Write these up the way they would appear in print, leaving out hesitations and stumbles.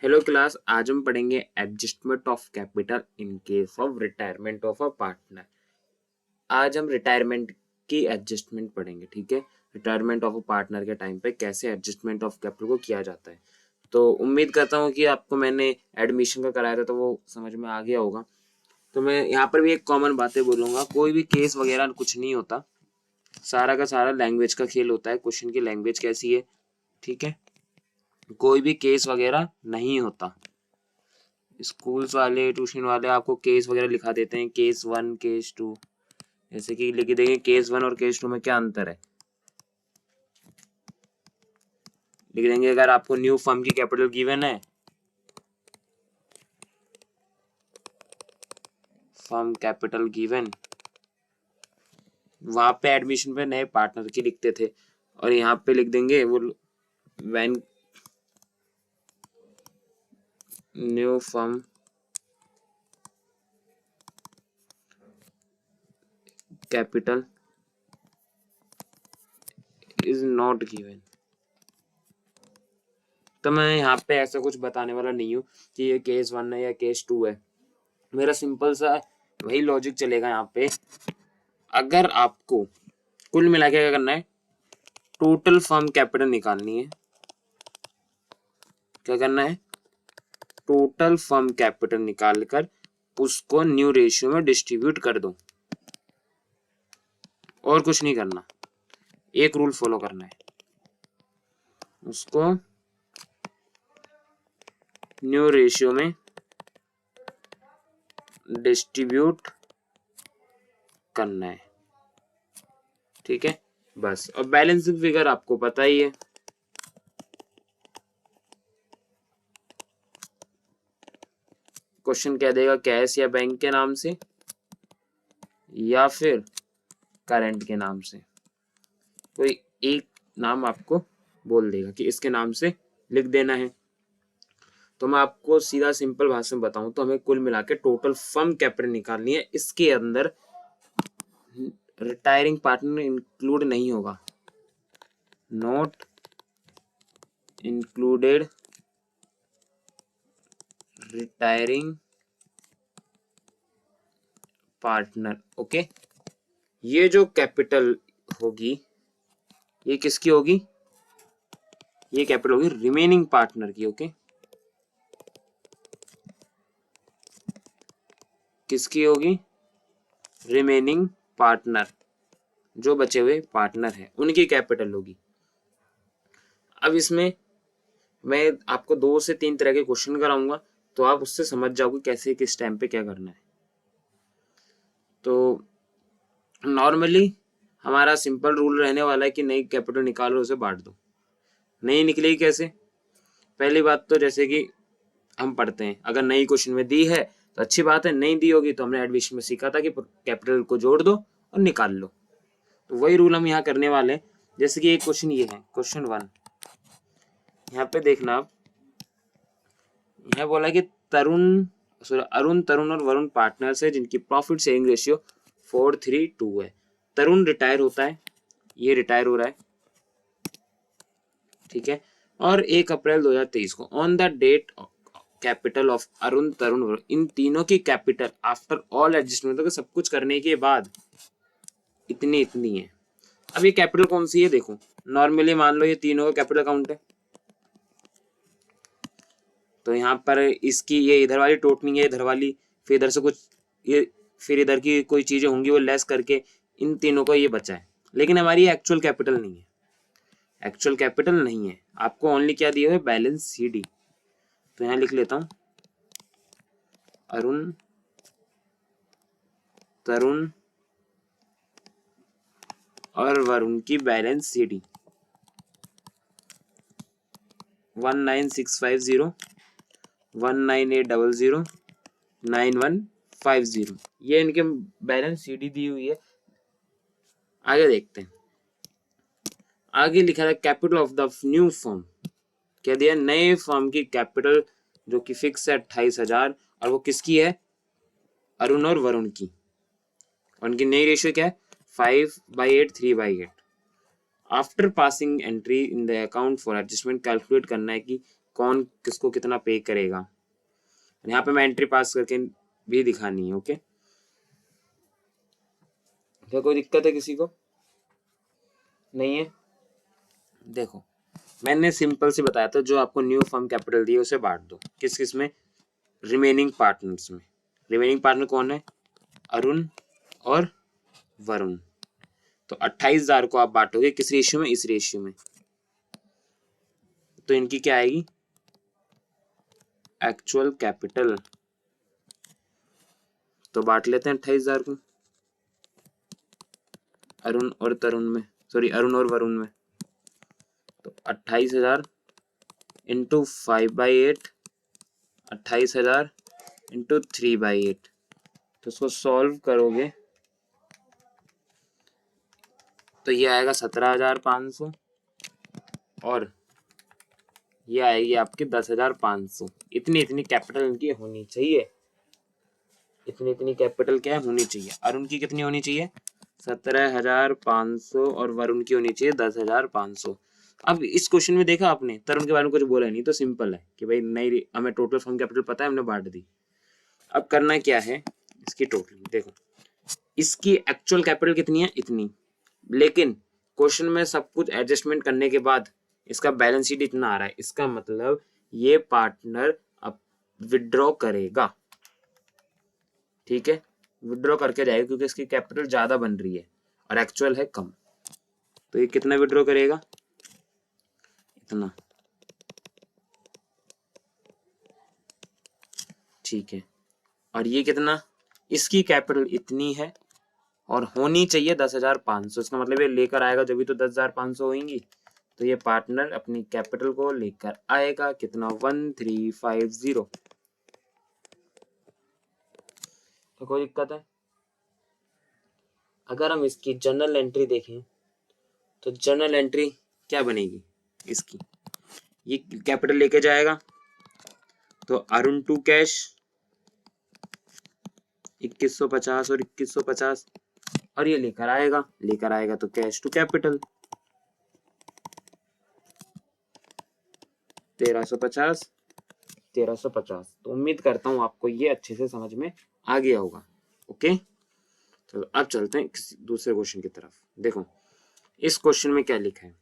Hello class, आज हम पढ़ेंगे adjustment of capital in case of retirement of a partner. आज हम रिटायरमेंट की एडजस्टमेंट पढ़ेंगे, ठीक है। रिटायरमेंट ऑफ अ पार्टनर के टाइम पे कैसे एडजस्टमेंट ऑफ कैपिटल को किया जाता है। तो उम्मीद करता हूँ कि आपको मैंने एडमिशन का कराया था तो वो समझ में आ गया होगा। तो मैं यहाँ पर भी एक कॉमन बातें बोलूंगा, कोई भी केस वगैरह कुछ नहीं होता, सारा का सारा लैंग्वेज का खेल होता है। क्वेश्चन की लैंग्वेज कैसी है, ठीक है। कोई भी केस वगैरह नहीं होता। स्कूल्स वाले, ट्यूशन वाले आपको केस वगैरह लिखा देते हैं, केस 1 केस 2, जैसे कि लिख देंगे केस 1 और केस 2 में क्या अंतर है, लिख देंगे। अगर आपको न्यू फर्म की कैपिटल गिवन है, फर्म कैपिटल गिवन, वहां पे एडमिशन पे नए पार्टनर की लिखते थे, और यहाँ पे लिख देंगे वो when new firm capital is not given. तो मैं यहाँ पे ऐसा कुछ बताने वाला नहीं हूँ कि ये केस 1 है या केस 2 है। मेरा सिंपल सा वही लॉजिक चलेगा यहाँ पे। अगर आपको कुल मिला के क्या करना है, टोटल फर्म कैपिटल निकालनी है। क्या करना है, टोटल फर्म कैपिटल निकालकर उसको न्यू रेशियो में डिस्ट्रीब्यूट कर दो, और कुछ नहीं करना। एक रूल फॉलो करना है, उसको न्यू रेशियो में डिस्ट्रीब्यूट करना है, ठीक है बस। और बैलेंसिंग फिगर आपको पता ही है, क्वेश्चन कह देगा कैश या बैंक के नाम से या फिर करंट के नाम से, कोई एक नाम आपको बोल देगा कि इसके नाम से लिख देना है। तो मैं आपको सीधा सिंपल भाषा में बताऊं तो हमें कुल मिला के टोटल फर्म कैपिटल निकालनी है। इसके अंदर रिटायरिंग पार्टनर इंक्लूड नहीं होगा, not included retiring partner, okay. ये जो कैपिटल होगी ये किसकी होगी, ये कैपिटल होगी रिमेनिंग पार्टनर की, ओके। किसकी होगी, रिमेनिंग पार्टनर, जो बचे हुए पार्टनर हैं उनकी कैपिटल होगी। अब इसमें मैं आपको 2 से 3 तरह के क्वेश्चन कराऊंगा, तो आप उससे समझ जाओगे कैसे किस टाइम पे क्या करना है। तो नॉर्मली हमारा सिंपल रूल रहने वाला है कि नई कैपिटल निकालो, उसे बांट दो। नहीं निकलेगी कैसे, पहली बात तो जैसे कि हम पढ़ते हैं, अगर नई क्वेश्चन में दी है तो अच्छी बात है, नहीं दी होगी तो हमने एडमिशन में सीखा था कि कैपिटल को जोड़ दो और निकाल लो। तो वही रूल हम यहाँ करने वाले हैं। जैसे कि एक क्वेश्चन ये है, क्वेश्चन 1, यहाँ पे देखना आप, यहाँ बोला कि अरुण, तरुण और वरुण पार्टनर्स है जिनकी प्रॉफिट शेयरिंग रेशियो 4:3:2 है। तरुण रिटायर होता है, ये रिटायर हो रहा है, ठीक है। और 1 अप्रैल 2023 को on the date capital of Arun, Tarun, Varun, इन तीनों की कैपिटल आफ्टर ऑल एडजस्टमेंट, तो सब कुछ करने के बाद इतनी इतनी है। अब ये कैपिटल कौन सी है, देखो नॉर्मली मान लो ये तीनों का कैपिटल अकाउंट है, तो यहाँ पर इसकी ये इधर वाली टोटनी है, इधर वाली, फिर इधर से कुछ ये, फिर इधर की कोई चीजें होंगी वो लेस करके इन तीनों का ये बचा है। लेकिन हमारी एक्चुअल कैपिटल नहीं है, एक्चुअल कैपिटल नहीं है। आपको ओनली क्या दिया है, बैलेंस सीडी। तो यहाँ लिख लेता हूं, अरुण, तरुण और वरुण की बैलेंस सीडी 19650 19800 9150, ये इनके बैलेंस सीडी दी हुई है। आगे देखते हैं, आगे लिखा है capital of the new firm, क्या दिया, नए फर्म की कैपिटल जो कि फिक्स है 28,000, और वो किसकी है, अरुण और वरुण की। उनकी नई रेशियो क्या है, 5/8 3/8। After passing entry in the account for adjustment calculate करना है कि कौन किसको कितना पे करेगा। यहाँ पे मैं एंट्री पास करके भी दिखानी है। ओके, क्या कोई दिक्कत है किसी को? नहीं है। देखो मैंने सिंपल से बताया था, जो आपको न्यू फर्म कैपिटल दिए उसे बांट दो किस किस में, रिमेनिंग पार्टनर्स में। रिमेनिंग पार्टनर कौन है? अरुण और वरुण। तो 28,000 को आप बांटोगे किस रेशियो में? इस रेशियो में। तो इनकी क्या आएगी? Actual capital. तो बांट लेते हैं 28,000 को अरुण और तरुण में, सॉरी अरुण और वरुण में। तो 28,000 इंटू 5/8, 28,000 इंटू 3/8। तो इसको सॉल्व करोगे तो ये आएगा 17,500 और ये आएगी आपकी 10,500। इतनी इतनी कैपिटल इनकी होनी चाहिए। इतनी इतनी कैपिटल क्या होनी चाहिए? अरुण की कितनी होनी चाहिए? 17,500 और वरुण की होनी चाहिए 10,500। अब इस क्वेश्चन में देखा आपने, तरुण के बारे में कुछ बोला नहीं, तो सिंपल है कि भाई नहीं, हमें टोटल फर्म कैपिटल पता है, हमने बांट दी। अब करना क्या है, इसकी टोटल देखो, इसकी एक्चुअल कैपिटल कितनी है? इतनी। लेकिन क्वेश्चन में सब कुछ एडजस्टमेंट करने के बाद इसका बैलेंस शीट इतना आ रहा है, इसका मतलब ये पार्टनर अब विड्रॉ करेगा। ठीक है, विड्रॉ करके जाएगा क्योंकि इसकी कैपिटल ज्यादा बन रही है और एक्चुअल है कम। तो ये कितना विड्रॉ करेगा? इतना। ठीक है, और ये कितना? इसकी कैपिटल इतनी है और होनी चाहिए 10,500। इसका मतलब ये लेकर आएगा जब भी तो 10,500 होंगी। तो ये पार्टनर अपनी कैपिटल को लेकर आएगा कितना? 1350। तो कोई दिक्कत है? अगर हम इसकी जर्नल एंट्री देखें तो जर्नल एंट्री क्या बनेगी इसकी? ये कैपिटल लेके जाएगा तो अरुण टू कैश 2150 और 2150, और ये लेकर आएगा तो कैश टू कैपिटल 1350 1350। तो उम्मीद करता हूं आपको ये अच्छे से समझ में आ गया होगा। ओके, तो अब चलते हैं किसी दूसरे क्वेश्चन की तरफ। देखो इस क्वेश्चन में क्या लिखा है,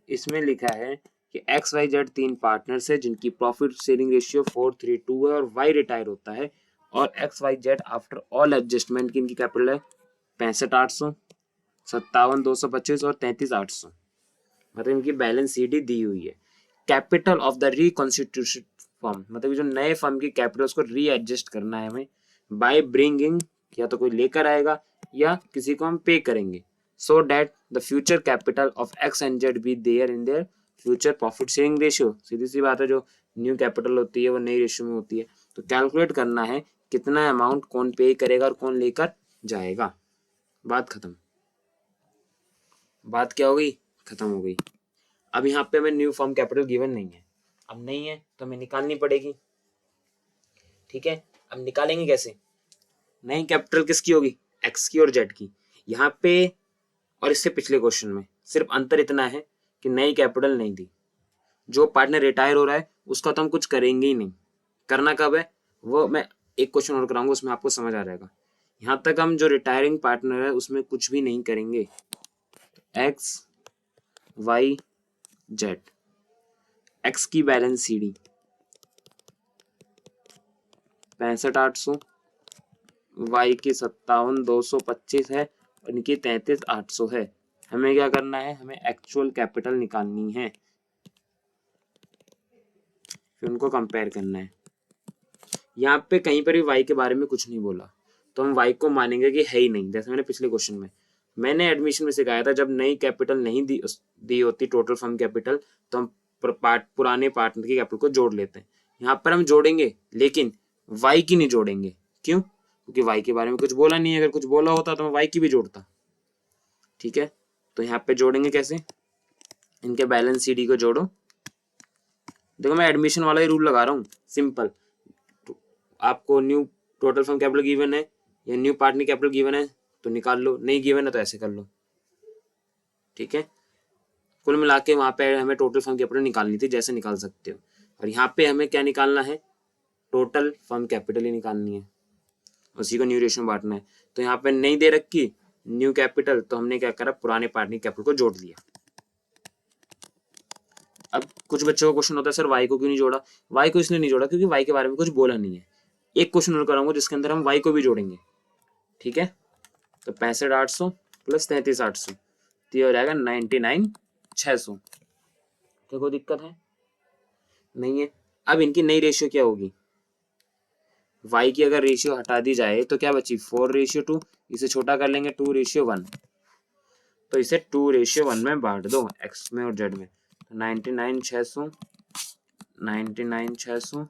इसमें लिखा है कि XYZ 3 पार्टनर्स है जिनकी प्रॉफिट शेयरिंग रेशियो 4:3 है और Y रिटायर होता है, और XYZ आफ्टर ऑल एडजस्टमेंट की इनकी कैपिटल है 65,800, 57,225 और 33,800। मतलब इनकी बैलेंस शीट ही दी हुई है। Capital of the reconstitution firm, मतलब जो नए फर्म की कैपिटल उसको रीएडजस्ट करना है हमें बाय ब्रिंगिंग, या तो कोई लेकर आएगा या किसी को हम पे करेंगे, so that the future capital of X and Z be there in their future profit sharing ratio. सीधी सी बात है, जो न्यू कैपिटल होती है वो नई रेशियो में होती है। तो कैलकुलेट करना है कितना अमाउंट कौन पे करेगा और कौन लेकर जाएगा। बात खत्म। बात क्या हो गई? खत्म हो गई। अब यहाँ पे हमें न्यू फॉर्म कैपिटल गिवन नहीं है, अब नहीं है तो हमें निकालनी पड़ेगी। ठीक है, अब निकालेंगे कैसे? नई कैपिटल किसकी होगी? एक्स की और जेड की। यहाँ पे और इससे पिछले क्वेश्चन में सिर्फ अंतर इतना है कि नई कैपिटल नहीं दी। जो पार्टनर रिटायर हो रहा है उसका तो हम कुछ करेंगे ही नहीं। करना कब है वो मैं एक क्वेश्चन और कराऊंगा, उसमें आपको समझ आ जाएगा। यहाँ तक हम जो रिटायरिंग पार्टनर है उसमें कुछ भी नहीं करेंगे। एक्स वाई जेड, एक्स की बैलेंस सीडी 65,800, वाई की 57,225 है और इनकी 33,800 है। हमें क्या करना है? हमें एक्चुअल कैपिटल निकालनी है, फिर उनको कंपेयर करना है। यहाँ पे कहीं पर भी वाई के बारे में कुछ नहीं बोला तो हम वाई को मानेंगे कि है ही नहीं। जैसे मैंने पिछले क्वेश्चन में मैंने एडमिशन में सिखाया था, जब नई कैपिटल नहीं दी होती टोटल फर्म कैपिटल, तो हम पुराने पार्टनर की कैपिटल को जोड़ लेते हैं। यहाँ पर हम जोड़ेंगे लेकिन वाई की नहीं जोड़ेंगे। क्यों? क्योंकि वाई के बारे में कुछ बोला नहीं है। अगर कुछ बोला होता तो मैं वाई की भी जोड़ता। ठीक है, तो यहाँ पे जोड़ेंगे कैसे? इनके बैलेंस सीडी को जोड़ो। देखो मैं एडमिशन वाला ही रूल लगा रहा हूँ, सिंपल। आपको new total firm capital given है या न्यू पार्टनर कैपिटल गिवन है तो निकाल लो, नहीं गिवन है तो ऐसे कर लो। ठीक है, कुल मिला के वहां पे हमें टोटल फर्म कैपिटल निकालनी थी, जैसे निकाल सकते हो। और यहाँ पे हमें क्या निकालना है, टोटल फर्म कैपिटल ही निकालनी है, उसी को न्यू रेशियो में बांटना है। तो यहाँ पे नहीं दे रखी न्यू कैपिटल, तो हमने क्या करा, पुराने पार्टनर कैपिटल को जोड़ लिया। अब कुछ बच्चों का क्वेश्चन होता है सर वाई को क्यों नहीं जोड़ा। वाई को इसलिए नहीं जोड़ा क्योंकि वाई के बारे में कुछ बोला नहीं है। एक क्वेश्चन और कराऊंगा जिसके अंदर हम वाई को भी जोड़ेंगे, ठीक है। तो 65,800 प्लस 33,800, तो ये हो जाएगा 99,600। क्या कोई दिक्कत है? नहीं है। अब इनकी नई रेशियो क्या होगी, y की अगर रेशियो हटा दी जाए तो क्या बची, 4:2। इसे छोटा कर लेंगे 2:1, तो इसे 2:1 में बांट दो, x में और z में। 99,600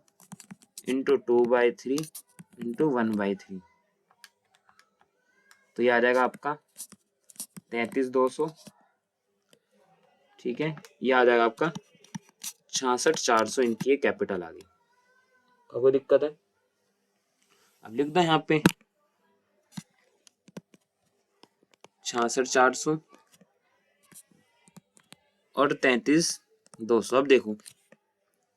इंटू 2/3 इंटू 1/3, तो ये आ जाएगा आपका 33,200, ठीक है। ये आ जाएगा आपका 66,400, इनकी कैपिटल आ गई। कोई दिक्कत है? अब लिख दो यहाँ पे 66,400 और 33,200। अब देखो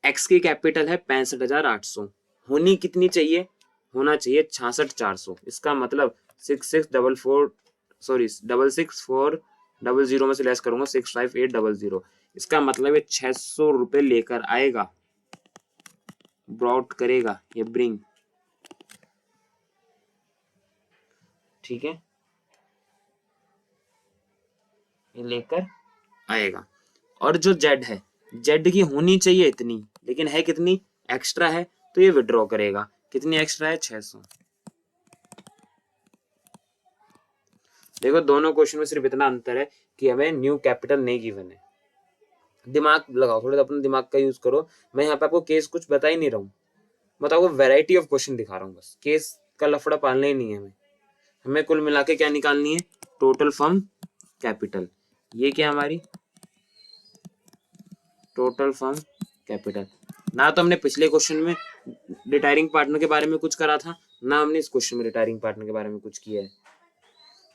x की कैपिटल है 65,800, होनी कितनी चाहिए, होना चाहिए 66,400। इसका मतलब 66,400 में से लेस करूंगा 65,800। इसका मतलब ये 600 रुपए लेकर आएगा, ब्रॉट करेगा, ये ब्रिंग, ठीक है, ये लेकर आएगा। और जो जेड है, जेड की होनी चाहिए इतनी, लेकिन है कितनी, एक्स्ट्रा है, तो ये विड्रॉ करेगा। कितनी एक्स्ट्रा है, 600। देखो दोनों क्वेश्चन में सिर्फ इतना अंतर है कि हमें न्यू कैपिटल नहीं गिवन है। दिमाग लगाओ थोड़ा, अपना दिमाग का यूज करो। मैं यहाँ पे आपको केस कुछ बता ही नहीं रहा हूँ, मैं तो आपको वेराइटी ऑफ क्वेश्चन दिखा रहा हूँ, बस केस का लफड़ा पालना ही नहीं है हमें। हमें कुल मिला के क्या निकालनी है, टोटल फर्म कैपिटल। ये क्या हमारी टोटल फर्म कैपिटल। ना तो हमने पिछले क्वेश्चन में रिटायरिंग पार्टनर के बारे में कुछ करा था, ना हमने इस क्वेश्चन में रिटायरिंग पार्टनर के बारे में कुछ किया है।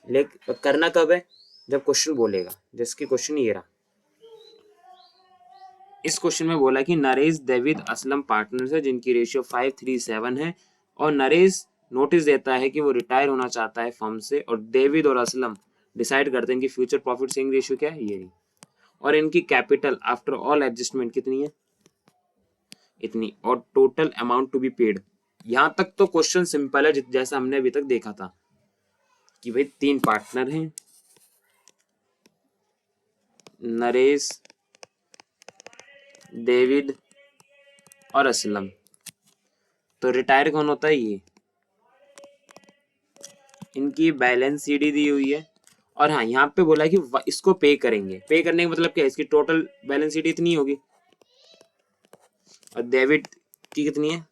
लेकिन करना कब है, जब क्वेश्चन बोलेगा। जैसे क्वेश्चन ये रहा, इस क्वेश्चन में बोला कि नरेश देविद असलम पार्टनर्स है जिनकी रेशियो 5:3:7 है, और नरेश नोटिस देता है कि वो रिटायर होना चाहता है फर्म से, और डेविड और असलम डिसाइड करते हैं कि फ्यूचर प्रॉफिट शेयरिंग रेशियो क्या है, ये रही। और इनकी कैपिटल आफ्टर ऑल एडजस्टमेंट कितनी है, इतनी, और total amount to be paid. यहां तक तो क्वेश्चन सिंपल है, जैसा हमने अभी तक देखा था कि भाई 3 पार्टनर हैं, नरेश, डेविड और असलम, तो रिटायर कौन होता है, ये। इनकी बैलेंस सीडी दी हुई है, और हाँ यहाँ पे बोला है कि इसको पे करेंगे। पे करने का मतलब क्या है, इसकी टोटल बैलेंस सीडी इतनी होगी, और डेविड की कितनी है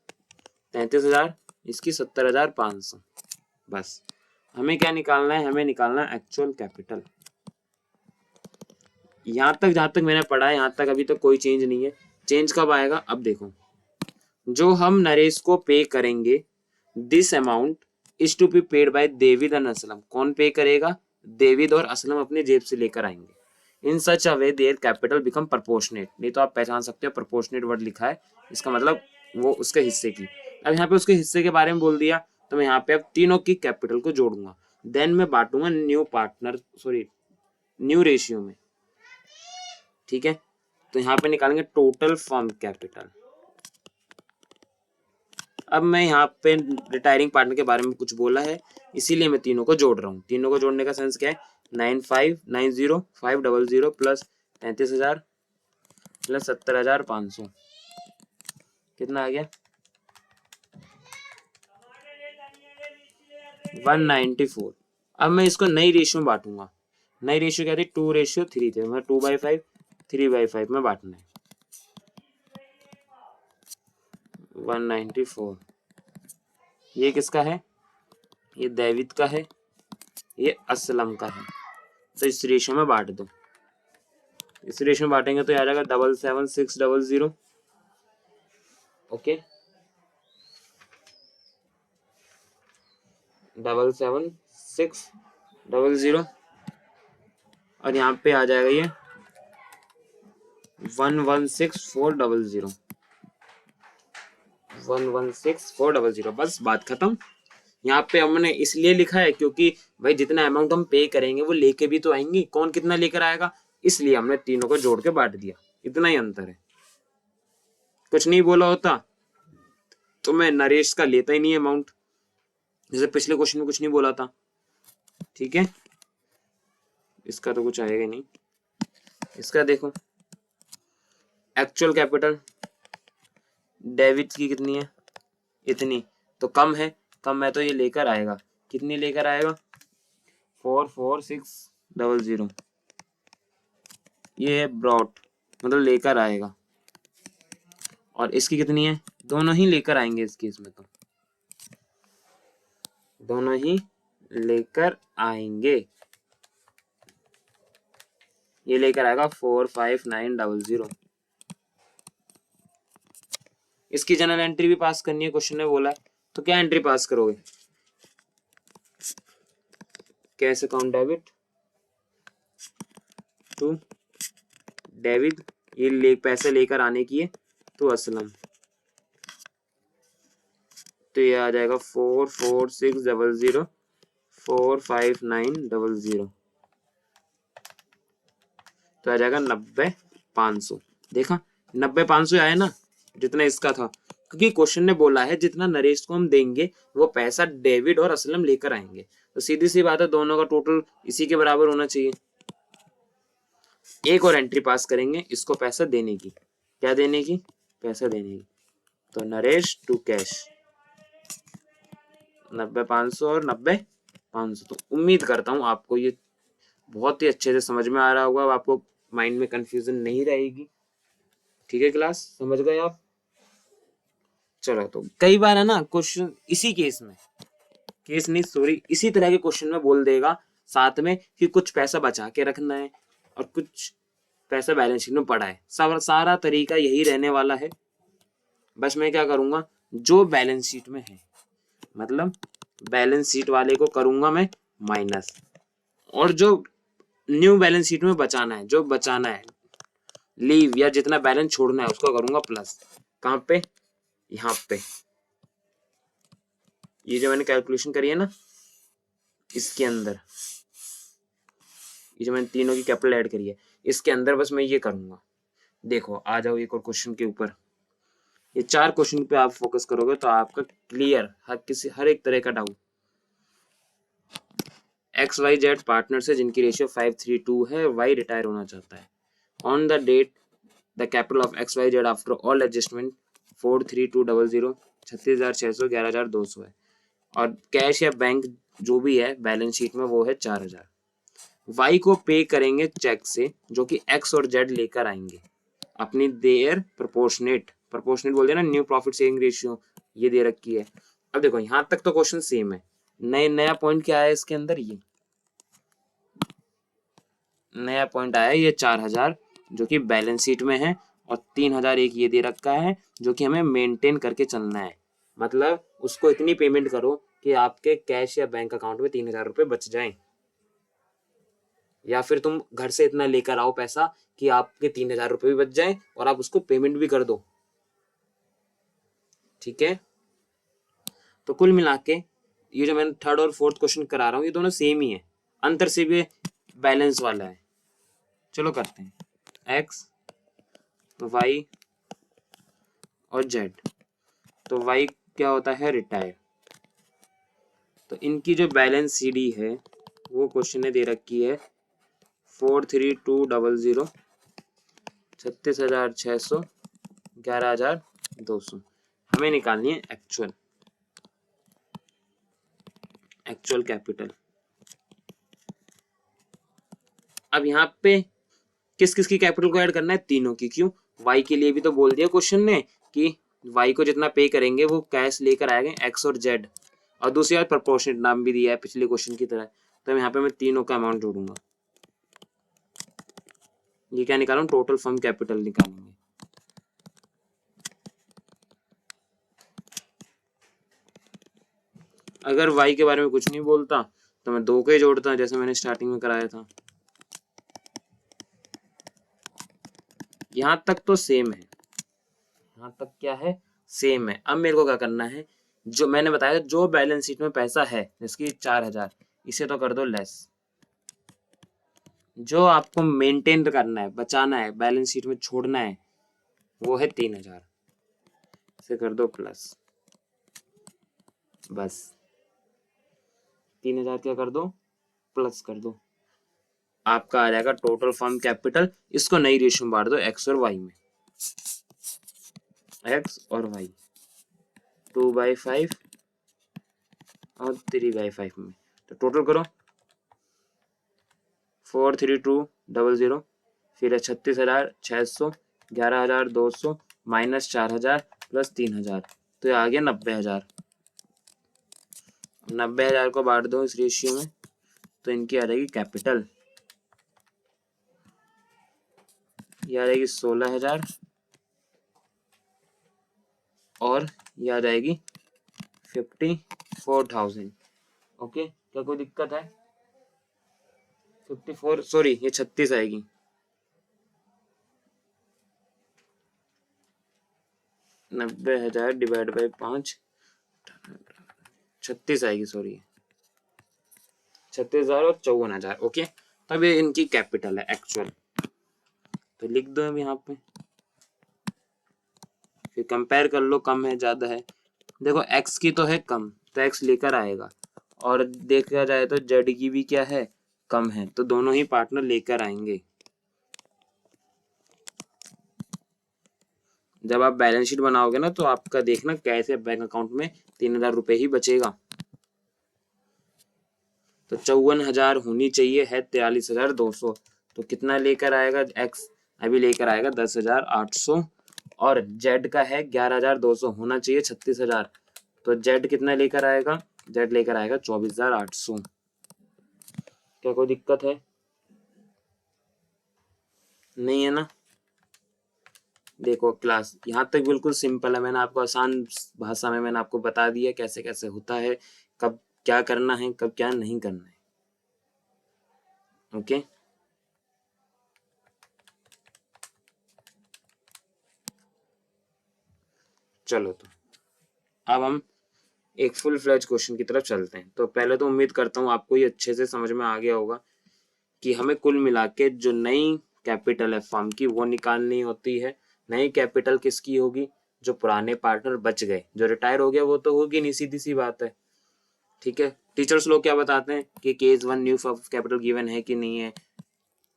33,000, इसकी 70,500। बस हमें क्या निकालना है, हमें निकालना है एक्चुअल कैपिटल। यहाँ तक जहां तक मैंने पढ़ा है, यहाँ तक अभी तक कोई चेंज नहीं है। चेंज कब आएगा, अब देखो, जो हम नरेश को पे करेंगे, this amount is to be paid by David and Aslam. कौन पे करेगा, डेविड और असलम अपने जेब से लेकर आएंगे। In such a way their capital become proportionate. नहीं तो आप पहचान सकते हो, प्रोपोर्शनेट वर्ड लिखा है, इसका मतलब वो उसके हिस्से की। अब यहाँ पे उसके हिस्से के बारे में बोल दिया, तो मैं यहाँ पे अब तीनों की कैपिटल को जोड़ूंगा, देन मैं बांटूंगा न्यू रेशियो में, ठीक है। तो यहाँ पे निकालेंगे टोटल फर्म कैपिटल। अब मैं यहाँ पे रिटायरिंग पार्टनर के बारे में कुछ बोला है, इसीलिए मैं तीनों को जोड़ रहा हूँ। तीनों को जोड़ने का सेंस क्या है, 95,90,500 प्लस 33,000 प्लस 70,500, कितना आ गया 194। अब मैं इसको नई रेशियो में बांटूंगा। नई रेशियो क्या थी, 2:3 थे, मैं 2/5 3/5 में बांटना है। 194 ये किसका है, ये डेविड का है, ये असलम का है। तो इस रेशियो में बांट दो। इस रेशियो में बांटेंगे तो आ जाएगा 77,600। ओके 77,600, और यहाँ पे आ जाएगा ये 116400, 116400, बस बात खत्म। यहाँ पे हमने इसलिए लिखा है क्योंकि भाई जितना अमाउंट हम पे करेंगे वो लेके भी तो आएंगे, कौन कितना लेकर आएगा, इसलिए हमने तीनों को जोड़ के बांट दिया, इतना ही अंतर है। कुछ नहीं बोला होता तो मैं नरेश का लेता ही नहीं अमाउंट, जैसे पिछले क्वेश्चन में कुछ नहीं बोला था। ठीक है, इसका तो कुछ आएगा नहीं। इसका देखो, एक्चुअल कैपिटल डेबिट की कितनी है, इतनी, तो कम है, कम है तो ये लेकर आएगा, कितनी लेकर आएगा, 44600, ये है ब्रॉट, मतलब लेकर आएगा। और इसकी कितनी है, दोनों ही लेकर आएंगे इस केस में, तो दोनों ही लेकर आएंगे। ये लेकर आएगा 45900। इसकी जनरल एंट्री भी पास करनी है, क्वेश्चन ने बोला है, तो क्या एंट्री पास करोगे, cash account debit to David, ये पैसे लेकर आने की है, तो असलम, तो ये आ जाएगा 44600 45900, तो आ जाएगा 90500। देखा 90500 आया ना, जितना इसका था, क्योंकि क्वेश्चन ने बोला है जितना नरेश को हम देंगे वो पैसा डेविड और असलम लेकर आएंगे, तो सीधी सी बात है दोनों का टोटल इसी के बराबर होना चाहिए। एक और एंट्री पास करेंगे इसको पैसा देने की, क्या देने की, पैसा देने की, तो नरेश टू कैश 90500 और 90500। तो उम्मीद करता हूँ आपको ये बहुत ही अच्छे से समझ में आ रहा होगा, आपको माइंड में कंफ्यूजन नहीं रहेगी। ठीक है क्लास, समझ गए आप। चलो, तो कई बार है ना क्वेश्चन इसी केस में, केस नहीं सॉरी, इसी तरह के क्वेश्चन में बोल देगा साथ में कि कुछ पैसा बचा के रखना है और कुछ पैसा बैलेंस शीट में पड़ा है, सारा तरीका यही रहने वाला है। बस मैं क्या करूंगा, जो बैलेंस शीट में है, मतलब बैलेंस शीट वाले को करूंगा मैं माइनस, और जो न्यू बैलेंस शीट में बचाना है, जो बचाना है लीव या जितना बैलेंस छोड़ना है उसको करूंगा प्लस। कहाँ पे, यहाँ पे, ये जो मैंने कैलकुलेशन करी है ना, इसके अंदर, ये जो मैंने तीनों की कैपिटल ऐड करी है इसके अंदर, बस मैं ये करूंगा। देखो आ जाओ एक और क्वेश्चन के ऊपर, ये 4 क्वेश्चन पे आप फोकस करोगे तो आपका क्लियर हर एक तरह का डाउट। XYZ पार्टनर्स है जिनकी रेशियो 5:3 है, Y रिटायर होना चाहता है। On the date the capital of XYZ after all adjustment 43200, 36,600, 11,200 है, और कैश या बैंक जो भी है बैलेंस शीट में वो है 4,000। Y को पे करेंगे चेक से, जो कि X और Z लेकर आएंगे अपनी देयर प्रोपोर्शनेट बोल देना, न्यू प्रॉफिट शेयरिंग रेशियो ये दे रखी है। अब देखो यहाँ तक तो क्वेश्चन सेम है, नया पॉइंट क्या है इसके अंदर, ये नया पॉइंट आया ये 4,000 जो कि बैलेंस शीट में है, और 3,000 एक ये दे रखा है जो कि हमें मेंटेन करके चलना है, मतलब उसको इतनी पेमेंट करो कि आपके कैश या बैंक अकाउंट में 3,000 रुपए बच जाएं, या फिर तुम घर से इतना लेकर आओ पैसा कि आपके 3,000 रुपए भी बच जाए और आप उसको पेमेंट भी कर दो। ठीक है, तो कुल मिला के ये जो मैंने थर्ड और फोर्थ क्वेश्चन करा रहा हूँ ये दोनों सेम ही है, अंतर से भी बैलेंस वाला है। चलो करते हैं, एक्स, वाई और जेड। तो वाई क्या होता है, रिटायर, तो इनकी जो बैलेंस सीडी है वो क्वेश्चन ने दे रखी है 43200, 36,600, 11,200। हमें निकालनी है एक्चुअल कैपिटल। अब यहाँ पे किस किस की कैपिटल को ऐड करना है, तीनों की। क्यों, वाई के लिए भी तो बोल दिया क्वेश्चन ने कि वाई को जितना पे करेंगे वो कैश लेकर आएंगे एक्स और जेड, और दूसरी बात प्रोपोर्शनेट नाम भी दिया है पिछले क्वेश्चन की तरह, तो यहाँ पे मैं तीनों का अमाउंट जोड़ूंगा। ये क्या निकालूं, टोटल फर्म कैपिटल निकालेंगे। अगर वाई के बारे में कुछ नहीं बोलता तो मैं 2 के जोड़ता जैसे मैंने स्टार्टिंग में कराया था। यहाँ तक तो सेम है, यहाँ तक क्या है, सेम है। अब मेरे को क्या करना है, जो मैंने बताया जो बैलेंस शीट में पैसा है जिसकी 4000, इसे तो कर दो लेस। जो आपको मेंटेन करना है, बचाना है, बैलेंस शीट में छोड़ना है, वो है 3000, इसे कर दो प्लस। बस 3000 क्या कर दो, प्लस कर दो। आपका आ जाएगा टोटल फर्म कैपिटल। इसको नई रेशियो में बांट दो एक्स और वाई में, एक्स और वाई 2/5 और 3/5 में। तो टोटल करो 43200, फिर है 36,600, 11,200 माइनस 4,000 प्लस 3,000, तो ये आ गया 90,000। 90,000 को बांट दो इस रेशियो में, तो इनकी आ जाएगी कैपिटल, ये आ जाएगी 16,000 और ये आ जाएगी 54,000। ओके, क्या कोई दिक्कत है? 54 सॉरी, ये 36 आएगी। 90,000 डिवाइड बाई 5, 36 आएगी, सॉरी 36,000 और 54,000। ओके, तब ये इनकी कैपिटल है एक्चुअल, तो लिख दो अब यहाँ पे, फिर कंपेयर कर लो कम है ज्यादा है। देखो एक्स की तो है कम, तो एक्स लेकर आएगा, और देखा जाए तो जेड की भी क्या है, कम है, तो दोनों ही पार्टनर लेकर आएंगे। जब आप बैलेंस शीट बनाओगे ना, तो आपका देखना कैसे बैंक अकाउंट में 3,000 रुपए ही बचेगा। तो 54,000 होनी चाहिए, है 43,200, तो कितना लेकर आएगा एक्स, अभी लेकर आएगा 10,800, और जेड का है 11,200, होना चाहिए 36,000, तो जेड कितना लेकर आएगा, जेड लेकर आएगा 24,800। क्या कोई दिक्कत है? नहीं है ना? देखो क्लास यहाँ तक बिल्कुल सिंपल है, मैंने आपको आसान भाषा में मैंने आपको बता दिया कैसे कैसे होता है, कब क्या करना है, कब क्या नहीं करना है। ओके, चलो तो अब हम एक फुल फ्लैज क्वेश्चन की तरफ चलते हैं। तो पहले तो उम्मीद करता हूँ आपको ये अच्छे से समझ में आ गया होगा कि हमें कुल मिला के जो नई कैपिटल है फर्म की वो निकालनी होती है। नई कैपिटल किसकी होगी, जो पुराने पार्टनर बच गए, जो रिटायर हो गया वो तो होगी नहीं, सीधी सी बात है। ठीक है, टीचर्स लोग क्या बताते हैं कि केस 1 न्यू कैपिटल गिवन है कि नहीं है,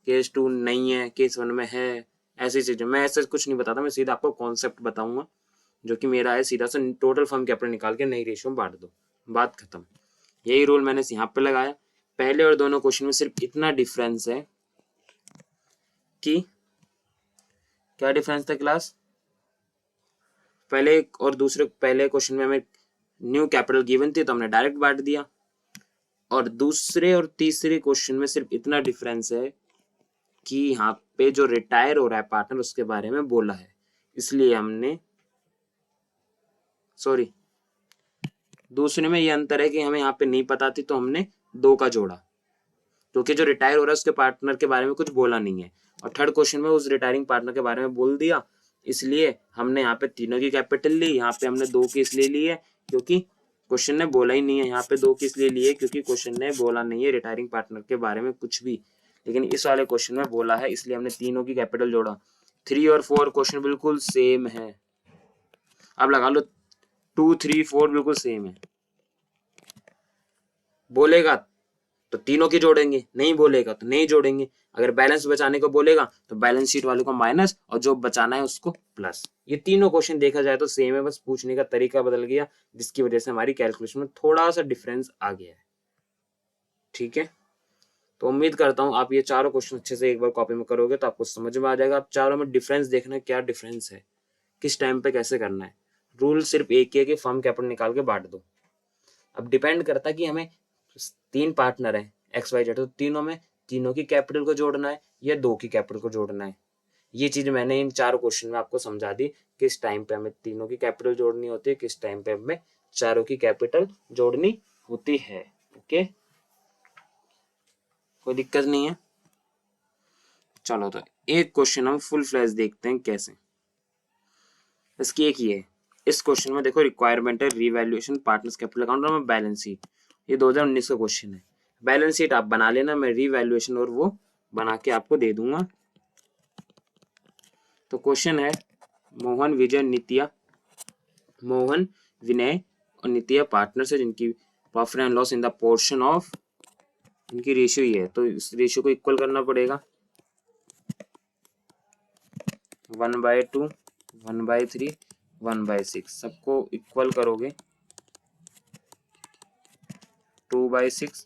केस 2 नहीं है, केस 1 में है, ऐसी चीजें। मैं ऐसा कुछ नहीं बताता, मैं सीधा आपको कॉन्सेप्ट बताऊंगा जो कि मेरा है, सीधा सा टोटल फर्म कैपिटल निकाल के नई रेशियो में बांट दो, बात खत्म। यही रूल मैंने यहाँ पे लगाया। पहले और दोनों क्वेश्चन में सिर्फ इतना डिफरेंस है कि, क्या डिफरेंस था क्लास, पहले और दूसरे, पहले क्वेश्चन में हमें न्यू कैपिटल गिवन थी तो हमने डायरेक्ट बांट दिया, और दूसरे और तीसरे क्वेश्चन में सिर्फ इतना डिफरेंस है कि यहाँ पे जो रिटायर हो रहा है पार्टनर उसके बारे में बोला है, इसलिए हमने, सॉरी दूसरे में ये अंतर है कि हमें यहाँ पे नहीं पता थी तो हमने 2 का जोड़ा, क्योंकि जो रिटायर हो रहा है उसके पार्टनर के बारे में कुछ बोला नहीं है, और थर्ड क्वेश्चन में उस रिटायरिंग पार्टनर के बारे में बोल दिया, इसलिए हमने यहाँ पे तीनों की कैपिटल ली। यहाँ पे हमने 2 की इसलिए ली है क्योंकि क्वेश्चन ने बोला ही नहीं है। यहाँ पे 2 की इसलिए ली है क्योंकि क्वेश्चन ने बोला नहीं है रिटायरिंग पार्टनर के बारे में कुछ भी, लेकिन इस वाले क्वेश्चन में बोला है, इसलिए हमने तीनों की कैपिटल जोड़ा। 3 और 4 क्वेश्चन बिल्कुल सेम है, अब लगा लो 2, 3, 4 बिल्कुल सेम है। बोलेगा तो तीनों की जोड़ेंगे, नहीं बोलेगा तो नहीं जोड़ेंगे। अगर बैलेंस बचाने को बोलेगा तो बैलेंस शीट वाले को माइनस और जो बचाना है उसको प्लस। ये तीनों क्वेश्चन देखा जाए तो सेम है, बस पूछने का तरीका बदल गया जिसकी वजह से हमारी कैलकुलेशन में थोड़ा सा डिफरेंस आ गया है। ठीक है, तो उम्मीद करता हूँ आप ये चारों क्वेश्चन अच्छे से एक बार कॉपी में करोगे तो आपको समझ में आ जाएगा। आप चारों में डिफरेंस देखना, क्या डिफरेंस है, किस टाइम पे कैसे करना है। रूल सिर्फ एक ही है कि फर्म कैपिटल निकाल के बांट दो। अब डिपेंड करता है कि हमें 3 पार्टनर है एक्स वाई जेड, तो तीनों में तीनों की कैपिटल को जोड़ना है या 2 की कैपिटल को जोड़ना है। ये चीज मैंने इन 4 क्वेश्चन में आपको समझा दी, किस टाइम पे हमें तीनों की कैपिटल जोड़नी होती है, किस टाइम पे हमें चारों की कैपिटल जोड़नी होती है। ओके, कोई दिक्कत नहीं है। चलो तो एक क्वेश्चन हम फुल फ्लैश देखते हैं कैसे। इसकी एक ये है, इस क्वेश्चन में देखो रिक्वायरमेंट है रीवैल्यूएशन पार्टनर्स कैपिटल अकाउंट और बैलेंस शीट। ये 2019 का क्वेश्चन है। बैलेंस शीट आप बना लेना, मैं रीवैल्यूएशन और वो बना के आपको दे दूंगा। तो क्वेश्चन है मोहन विनय और नित्या पार्टनर्स है जिनकी profit and loss in the portion of, इनकी रेशियो ये है, तो इस रेशियो को इक्वल करना पड़ेगा 1/2, 1/3, 1/6। सबको इक्वल करोगे 2/6,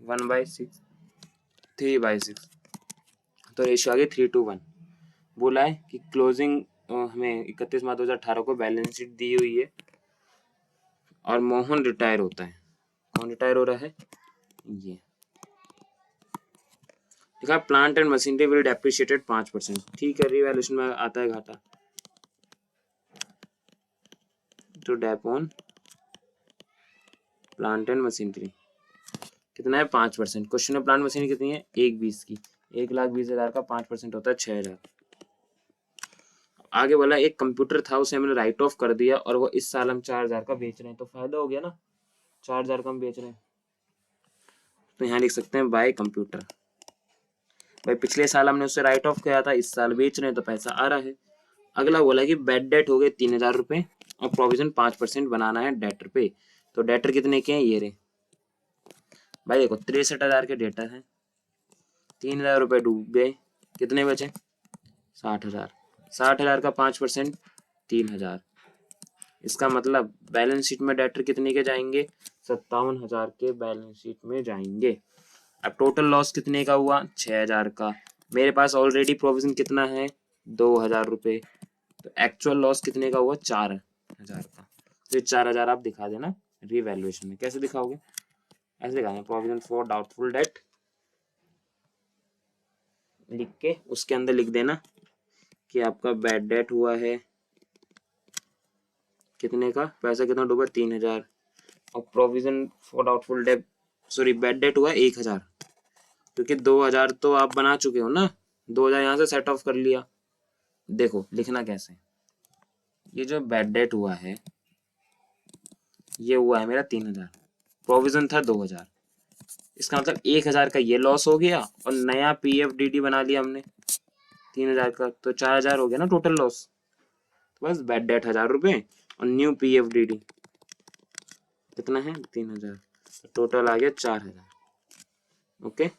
1/6, 3/6, तो रेशियो आ गई 3:1। बोला है कि क्लोजिंग हमें 31 मार्च 2018 को बैलेंस शीट दी हुई है और मोहन रिटायर होता है। कौन रिटायर हो रहा है? ये देखा, plant and machinery will depreciated 5%। ठीक है, रिवैल्यूएशन में आता है घाटा, तो dep on plant and machinery कितना है? 5%। क्वेश्चन में प्लांट मशीनरी कितनी है? 1/20 की। 1,20,000 का 5% होता है 6,000। आगे बोला एक कंप्यूटर था उसे हमने राइट ऑफ कर दिया और वो इस साल हम 4,000 का बेच रहे हैं, तो फायदा हो गया ना, 4,000 का हम बेच रहे हैं। तो यहाँ लिख सकते हैं बाय कंप्यूटर। भाई पिछले साल हमने उससे राइट ऑफ किया था, इस साल बेच रहे हैं तो पैसा आ रहा है। अगला बोला कि बेड डेट हो गए 3,000 रुपए और प्रोविजन 5% बनाना है डेटर पे। तो डेटर कितने के हैं? ये रहे भाई, देखो 63,000 के डेटर हैं, 3,000 रुपए डूब गए, कितने बचे? 60,000। 60,000 का 5% 3,000। इसका मतलब बैलेंस शीट में डेटर कितने के जाएंगे? 57,000 के बैलेंस शीट में जाएंगे। अब टोटल लॉस कितने का हुआ? 6,000 का। मेरे पास ऑलरेडी प्रोविजन कितना है? 2,000 रुपए। तो एक्चुअल लॉस कितने का हुआ? 4,000 का। तो ये 4,000 आप दिखा देना रिवैल्यूएशन में। कैसे दिखाओगे? ऐसे दिखाएंगे, प्रोविजन फॉर डाउटफुल डेट लिख के उसके अंदर लिख देना कि आपका बैड डेट हुआ है कितने का, पैसा कितना डूबा? 3,000। और provision for doubtful debt, sorry bad debt हुआ 1,000, क्योंकि 2,000 तो आप बना चुके हो ना, 2,000 यहाँ से सेट ऑफ कर लिया। देखो लिखना कैसे, ये जो बैड डेट हुआ है ये हुआ है मेरा 3,000, प्रोविजन था 2,000, इसका मतलब 1,000 का ये लॉस हो गया और नया PFDD बना लिया हमने 3,000 का, तो 4,000 हो गया ना टोटल लॉस। तो बस बैड डेट 1,000 रुपए और न्यू PFDD कितना है? 3,000, तो टोटल आ गया 4,000। ओके।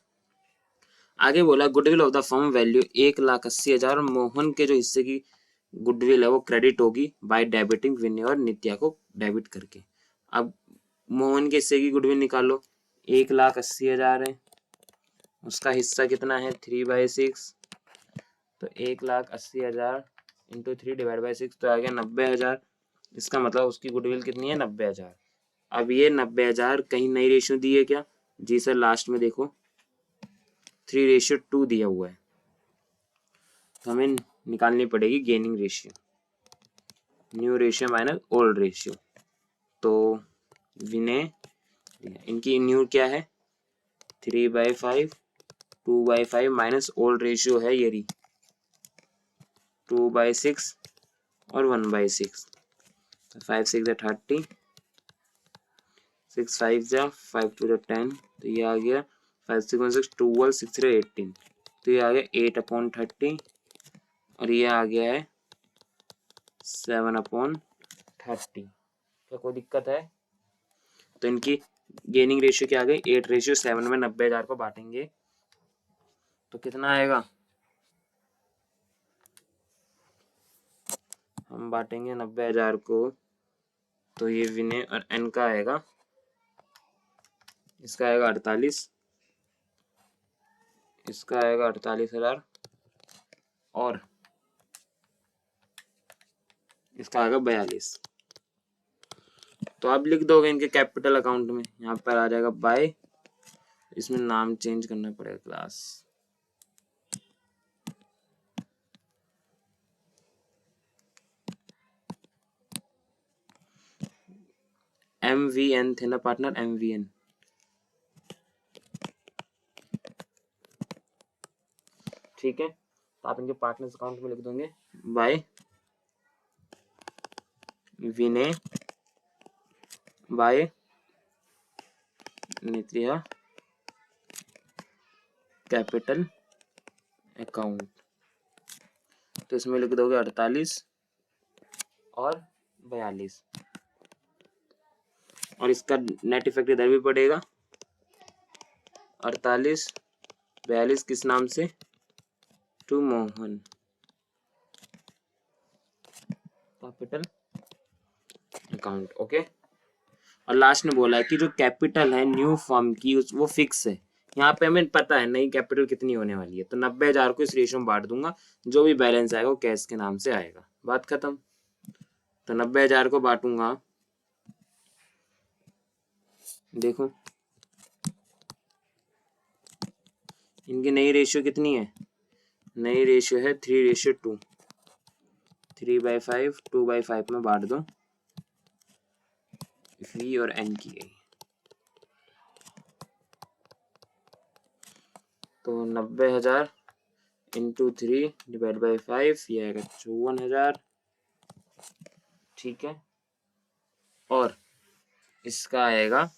आगे बोला goodwill of the firm value 1,80,000 और मोहन के जो हिस्से की गुडविल है वो क्रेडिट होगी बाय डेबिटिंग विनय और नित्या को डेबिट करके। अब मोहन के हिस्से की गुडविल निकालो, 1,80,000 है, उसका हिस्सा कितना है? 3/6, तो 1,80,000 इंटू 3/6 तो आ गया 90,000। इसका मतलब उसकी गुडविल कितनी है? 90,000। अब ये 90,000 कहीं नई रेशियो दी है क्या? जी सर, लास्ट में देखो 3:2 दिया हुआ है, तो हमें निकालनी पड़ेगी gaining ratio, new ratio minus old ratio. तो विनय, इनकी न्यू क्या है? 3/5, 2/5 माइनस ओल्ड रेशियो है ये रही 2/6 और 1/6, तो 5 6 30, 6 5 5 2 10, तो ये आ गया 5 6 1 6 12 6 3 18, तो ये आ गया 8/30 और ये आ गया है 7/30। क्या कोई दिक्कत है? तो इनकी गेनिंग रेशियो क्या आ गई? 8:7 में 90,000 को बांटेंगे तो कितना आएगा? हम बांटेंगे 90,000 को, तो ये विनय और एन का आएगा, इसका आएगा 48, इसका आएगा 48,000 और इसका आएगा 42। तो आप लिख दोगे इनके कैपिटल अकाउंट में, यहाँ पर आ जाएगा बाय, इसमें नाम चेंज करना पड़ेगा क्लास, MVN थे ना पार्टनर, MVN। ठीक है, तो आप इनके पार्टनर्स अकाउंट में लिख दोगे बाय विनय, बाय नित्या कैपिटल अकाउंट। तो इसमें लिख दोगे 48 और 42, और इसका नेट इफेक्ट इधर भी पड़ेगा 48 42 किस नाम से, to Mohan capital account. Okay, और लास्ट में बोला है कि जो कैपिटल है न्यू फर्म की वो फिक्स है। यहाँ पे हमें पता है नई कैपिटल कितनी होने वाली है, तो 90,000 को इस रेशियो में बांट दूंगा, जो भी बैलेंस आएगा वो कैश के नाम से आएगा। बात खत्म। तो 90,000 को बांटूंगा, देखो इनकी नई रेशियो कितनी है, नई रेशियो है 3:2, 3/5 2/5 में बांट दो, वी और एन की गई। तो 90,000 इंटू 3 डिवाइड बाई 5, ये आएगा 54,000। ठीक है, और इसका आएगा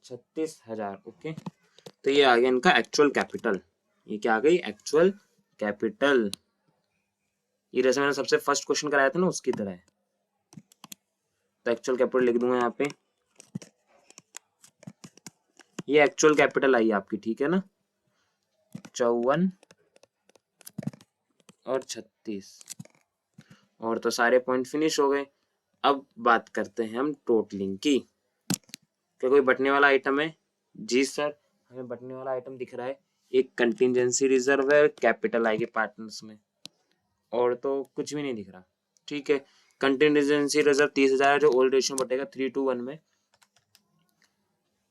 36,000। ओके, तो ये आ गया इनका एक्चुअल कैपिटल। ये क्या आ गई, एक्चुअल कैपिटल। ये जैसे मैंने सबसे फर्स्ट क्वेश्चन कराया था ना उसकी तरह है। तो एक्चुअल कैपिटल लिख दूंगा यहाँ पे, ये एक्चुअल कैपिटल आई आपकी, ठीक है ना, 54 और 36, और तो सारे पॉइंट फिनिश हो गए। अब बात करते हैं हम टोटलिंग की। क्या कोई बटने वाला आइटम है? जी सर, हमें बटने वाला आइटम दिख रहा है, एक कंटिजेंसी रिजर्व है, कैपिटल आएगी पार्टनर्स में, और तो कुछ भी नहीं दिख रहा। ठीक है, कंटिजेंसी रिजर्व 30,000 है, जो ओल्ड रेशियो बटेगा 3:1 में,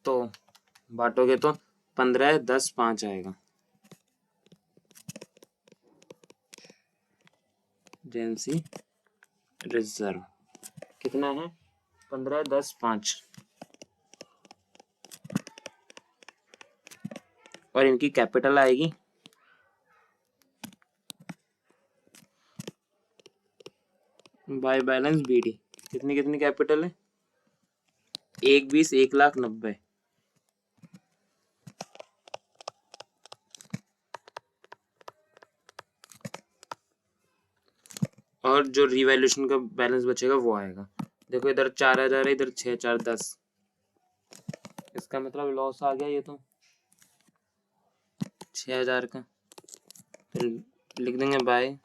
तो बांटोगे तो 15 10 5 आएगा। कंटिजेंसी रिजर्व कितना है, 15 10 5, और इनकी कैपिटल आएगी बाय बैलेंस बीडी। कितनी कितनी कैपिटल है, 1:20 1,90,000। और जो रिवैल्यूएशन का बैलेंस बचेगा वो आएगा। देखो इधर 4,000 है, इधर 6 4 10, इसका मतलब लॉस आ गया ये तो 6,000 का। तो लिख देंगे by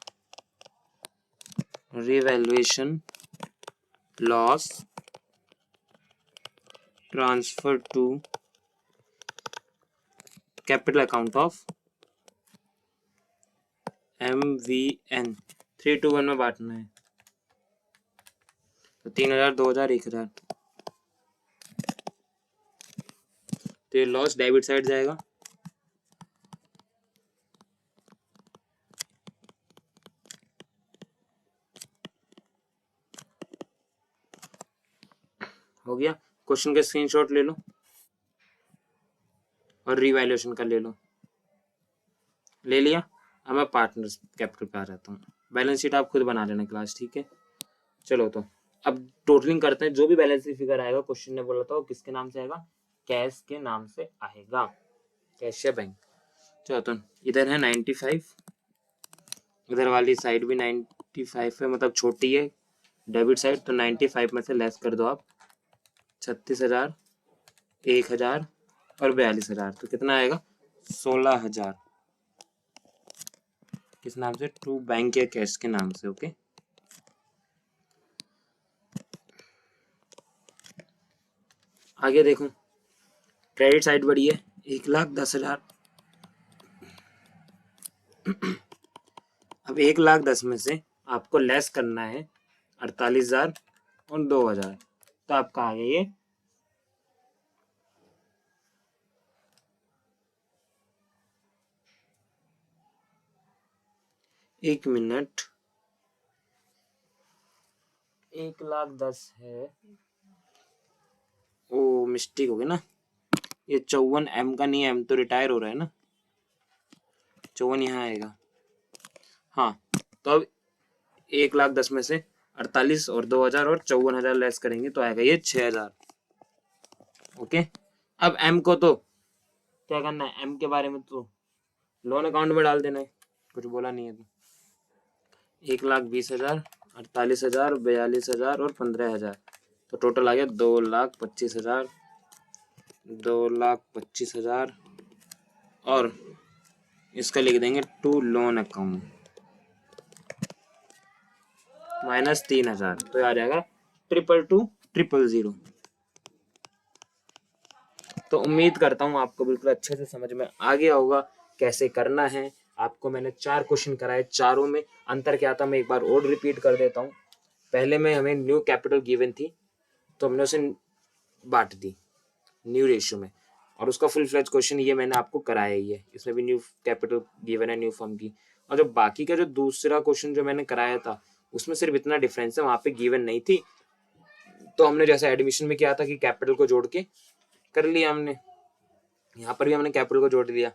revaluation loss transfer to capital account of MVN, 3:1 में बांटना है। तो 3,000 2,000 1,000, तो ये लॉस डेबिट साइड जाएगा, हो गया। क्वेश्चन का स्क्रीनशॉट ले लो और रिवैल्यूएशन का ले लो, ले लिया। अब मैं पार्टनर्स कैपिटल पे आ जाता हूँ, बैलेंस शीट आप खुद बना लेना क्लास, ठीक है। चलो तो अब टोटलिंग करते हैं, जो भी बैलेंस शीट फिगर आएगा क्वेश्चन ने बोला था वो किसके नाम से आएगा, कैश के नाम से आएगा, कैश या बैंक। चलो तो इधर है 95, इधर वाली साइड भी 95 है, मतलब छोटी है डेबिट साइड, तो 95 में से लेस कर दो आप 36,000 1,000 और 42,000, तो कितना आएगा 16,000 किस नाम से, टू बैंक या कैश के नाम से। ओके, आगे देखो क्रेडिट साइड बड़ी है 1,10,000। अब 1,10,000 में से आपको लेस करना है 48,000 और 2,000, तो आपका आ गया ये 1 मिनट, 1,10,000 है, ओ मिस्टेक हो गई ना, ये 54 M का नहीं है, M तो रिटायर हो रहा है ना, 54 यहाँ आएगा। हाँ, तो अब 1,10,000 में से 48 और 2,000 और 54,000 लेस करेंगे तो आएगा ये 6,000। ओके, अब M को तो क्या करना है, M के बारे में तो लोन अकाउंट में डाल देना है, कुछ बोला नहीं है तो 1,20,000, 48,000, 42,000 और 15,000, तो टोटल आ गया 2,25,000, 2,25,000 और इसका लिख देंगे टू लोन अकाउंट माइनस 3,000, तो आ जाएगा 222,000। तो उम्मीद करता हूँ आपको बिल्कुल अच्छे से समझ में आ गया होगा कैसे करना है। आपको मैंने 4 क्वेश्चन कराए, चारों में अंतर क्या था मैं एक बार और रिपीट कर देता हूँ। पहले में हमें न्यू कैपिटल गिवन थी तो हमने उसे बांट दी न्यू रेशियो में, और उसका फुल फ्लेज क्वेश्चन ये मैंने आपको कराया ही है, इसमें भी न्यू कैपिटल गिवन है न्यू फर्म की। और जो बाकी का जो दूसरा क्वेश्चन जो मैंने कराया था उसमें सिर्फ इतना डिफरेंस है, वहां पे गिवन नहीं थी, तो हमने जैसे एडमिशन में किया था कि कैपिटल को जोड़ के कर लिया हमने, यहाँ पर भी हमने कैपिटल को जोड़ दिया।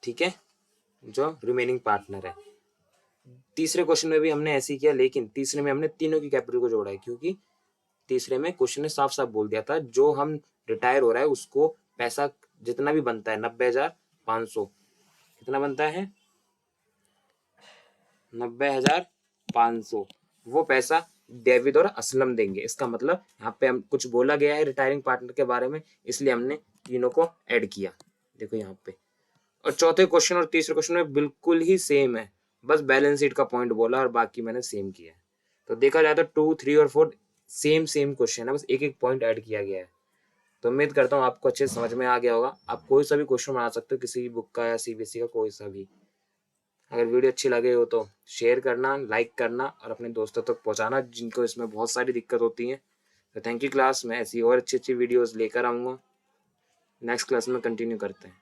ठीक है, जो रिमेनिंग पार्टनर है। तीसरे क्वेश्चन में भी हमने ऐसे ही किया, लेकिन तीसरे में हमने तीनों की कैपिटल को जोड़ा है, क्योंकि तीसरे में क्वेश्चन ने साफ साफ बोल दिया था जो हम रिटायर हो रहा है उसको पैसा जितना भी बनता है 90,500, कितना बनता है 90,500, वो पैसा डेविड और असलम देंगे। इसका मतलब यहाँ पे हम कुछ बोला गया है रिटायरिंग पार्टनर के बारे में, इसलिए हमने तीनों को ऐड किया। देखो यहाँ पे, और चौथे क्वेश्चन और तीसरे क्वेश्चन में बिल्कुल ही सेम है, बस बैलेंस शीट का पॉइंट बोला और बाकी मैंने सेम किया है। तो देखा जाए तो 2, 3 और 4 सेम क्वेश्चन है, बस एक एक पॉइंट ऐड किया गया है। तो उम्मीद करता हूँ आपको अच्छे से समझ में आ गया होगा। आप कोई सा भी क्वेश्चन बना सकते हो, किसी भी बुक का या सीबीएसई का कोई सा भी। अगर वीडियो अच्छी लगे हो तो शेयर करना, लाइक करना और अपने दोस्तों तक पहुंचाना जिनको इसमें बहुत सारी दिक्कत होती है। तो थैंक यू क्लास, मैं ऐसी और अच्छी अच्छी वीडियोस लेकर आऊँगा। नेक्स्ट क्लास में कंटिन्यू करते हैं।